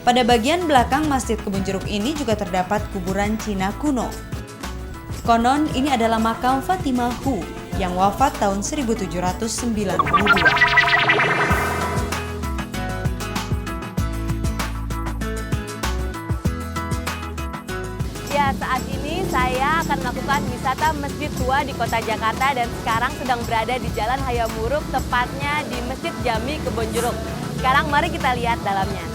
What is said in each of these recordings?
Pada bagian belakang Masjid Kebun Jeruk ini juga terdapat kuburan Cina kuno. Konon ini adalah makam Fatimah Hu yang wafat tahun 1792. Ya, saat ini saya akan melakukan wisata Masjid Tua di Kota Jakarta dan sekarang sedang berada di Jalan Hayam Wuruk, tepatnya di Masjid Jami Kebun Jeruk. Sekarang mari kita lihat dalamnya.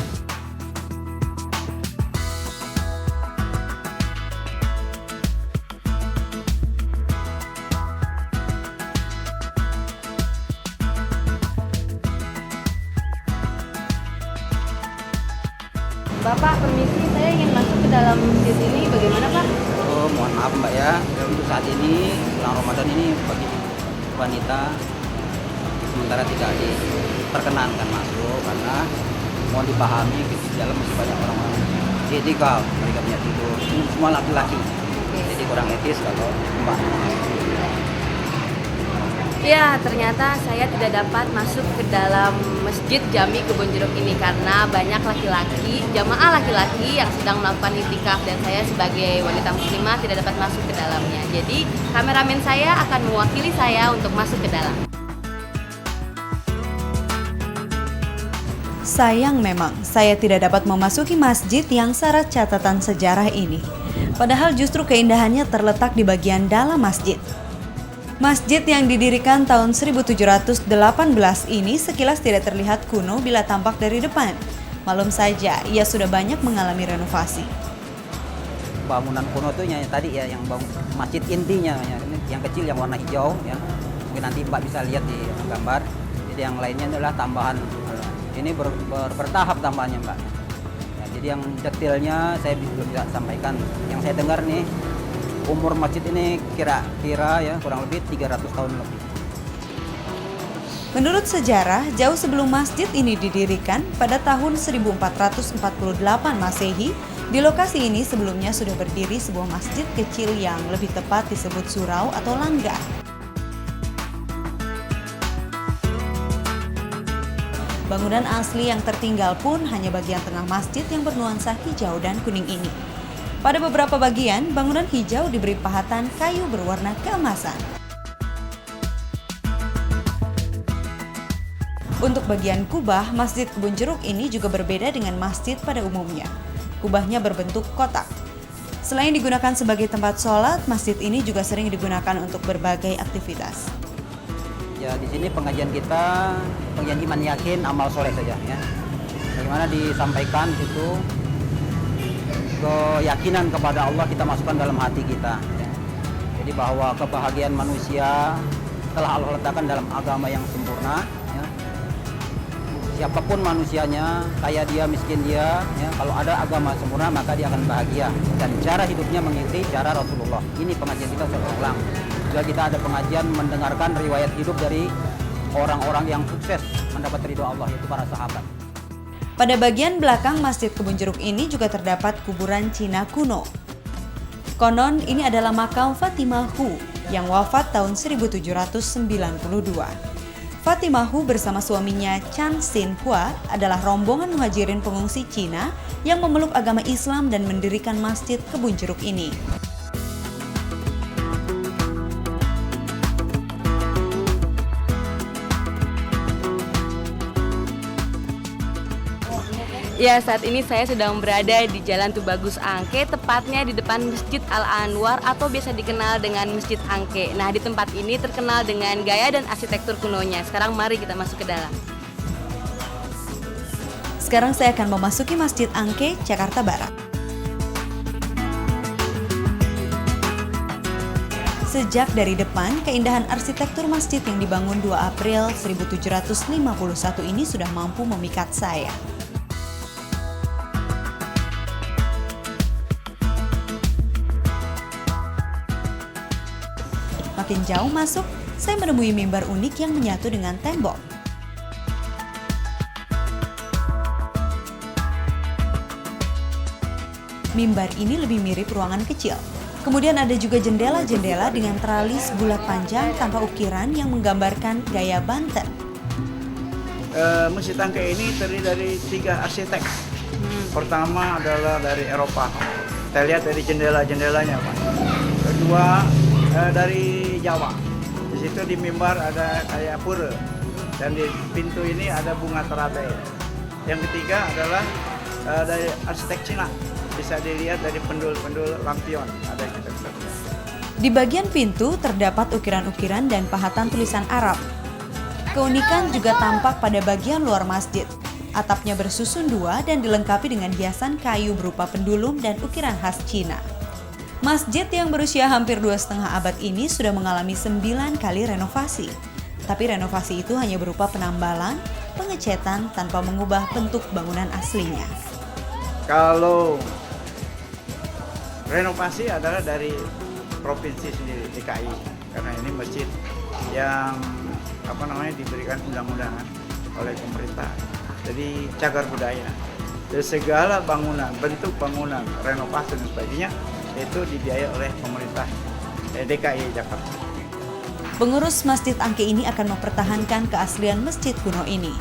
Bapak, permisi, saya ingin masuk ke dalam masjid ini. Bagaimana, Pak? Oh, mohon maaf Mbak ya. Untuk saat ini, bulan Ramadan ini bagi wanita sementara tidak diperkenankan masuk karena mohon dipahami di dalam masih banyak orang-orang etikal, mereka punya tidur. Ini semua laki-laki. Jadi kurang etis kalau Mbak masuk. Ya, ternyata saya tidak dapat masuk ke dalam Masjid Jami Kebun Jeruk ini karena banyak laki-laki, jamaah laki-laki yang sedang melakukan iktikaf dan saya sebagai wanita muslimah tidak dapat masuk ke dalamnya. Jadi, kameramen saya akan mewakili saya untuk masuk ke dalam. Sayang memang, saya tidak dapat memasuki masjid yang syarat catatan sejarah ini. Padahal justru keindahannya terletak di bagian dalam masjid. Masjid yang didirikan tahun 1718 ini sekilas tidak terlihat kuno bila tampak dari depan. Malum saja, ia sudah banyak mengalami renovasi. Bangunan kuno itu yang tadi ya, yang masjid intinya, yang kecil yang warna hijau ya. Mungkin nanti Mbak bisa lihat di gambar. Jadi yang lainnya adalah tambahan. Ini bertahap tambahannya Mbak. Ya, jadi yang detailnya saya belum bisa sampaikan. Yang saya dengar nih, umur masjid ini kira-kira ya kurang lebih 300 tahun lebih. Menurut sejarah, jauh sebelum masjid ini didirikan pada tahun 1448 Masehi, di lokasi ini sebelumnya sudah berdiri sebuah masjid kecil yang lebih tepat disebut surau atau langgar. Bangunan asli yang tertinggal pun hanya bagian tengah masjid yang bernuansa hijau dan kuning ini. Pada beberapa bagian, bangunan hijau diberi pahatan kayu berwarna keemasan. Untuk bagian kubah, Masjid Kebun Jeruk ini juga berbeda dengan masjid pada umumnya. Kubahnya berbentuk kotak. Selain digunakan sebagai tempat sholat, masjid ini juga sering digunakan untuk berbagai aktivitas. Ya, di sini pengajian kita, pengajian iman yakin, amal soleh saja ya. Bagaimana disampaikan itu keyakinan kepada Allah kita masukkan dalam hati kita ya. Jadi bahwa kebahagiaan manusia telah Allah letakkan dalam agama yang sempurna ya. Siapapun manusianya, kaya dia, miskin dia ya, kalau ada agama sempurna maka dia akan bahagia dan cara hidupnya mengikuti cara Rasulullah. Ini pengajian kita seulang. Juga kita ada pengajian mendengarkan riwayat hidup dari orang-orang yang sukses mendapat ridho Allah, yaitu para sahabat. Pada bagian belakang Masjid Kebun Jeruk ini juga terdapat kuburan Cina kuno. Konon ini adalah makam Fatimah Hu yang wafat tahun 1792. Fatimah Hu bersama suaminya Chan Xin Hua adalah rombongan muhajirin pengungsi Cina yang memeluk agama Islam dan mendirikan Masjid Kebun Jeruk ini. Ya, saat ini saya sedang berada di Jalan Tubagus Angke, tepatnya di depan Masjid Al-Anwar atau biasa dikenal dengan Masjid Angke. Nah, di tempat ini terkenal dengan gaya dan arsitektur kunonya. Sekarang mari kita masuk ke dalam. Sekarang saya akan memasuki Masjid Angke, Jakarta Barat. Sejak dari depan, keindahan arsitektur masjid yang dibangun 2 April 1751 ini sudah mampu memikat saya. Makin jauh masuk, saya menemui mimbar unik yang menyatu dengan tembok. Mimbar ini lebih mirip ruangan kecil. Kemudian ada juga jendela-jendela dengan teralis bulat panjang tanpa ukiran yang menggambarkan gaya Banten. Masjid Angke ini terdiri dari 3 arsitek. Pertama adalah dari Eropa. Kita lihat dari jendela-jendelanya, Pak. Kedua dari Jawa. Di situ di mimbar ada kayak pura dan di pintu ini ada bunga teratai. Yang ketiga adalah dari arsitek Cina. Bisa dilihat dari pendul-pendul lampion ada kita bisa lihat. Di bagian pintu terdapat ukiran-ukiran dan pahatan tulisan Arab. Keunikan juga tampak pada bagian luar masjid. Atapnya bersusun dua dan dilengkapi dengan hiasan kayu berupa pendulum dan ukiran khas Cina. Masjid yang berusia hampir 2,5 abad ini sudah mengalami 9 kali renovasi. Tapi renovasi itu hanya berupa penambalan, pengecetan tanpa mengubah bentuk bangunan aslinya. Kalau renovasi adalah dari provinsi sendiri, DKI, karena ini masjid yang diberikan undang-undangan oleh pemerintah. Jadi cagar budaya. Jadi segala bangunan, bentuk bangunan, renovasi dan sebagainya itu dibiayai oleh pemerintah DKI Jakarta. Pengurus Masjid Angke ini akan mempertahankan keaslian masjid kuno ini.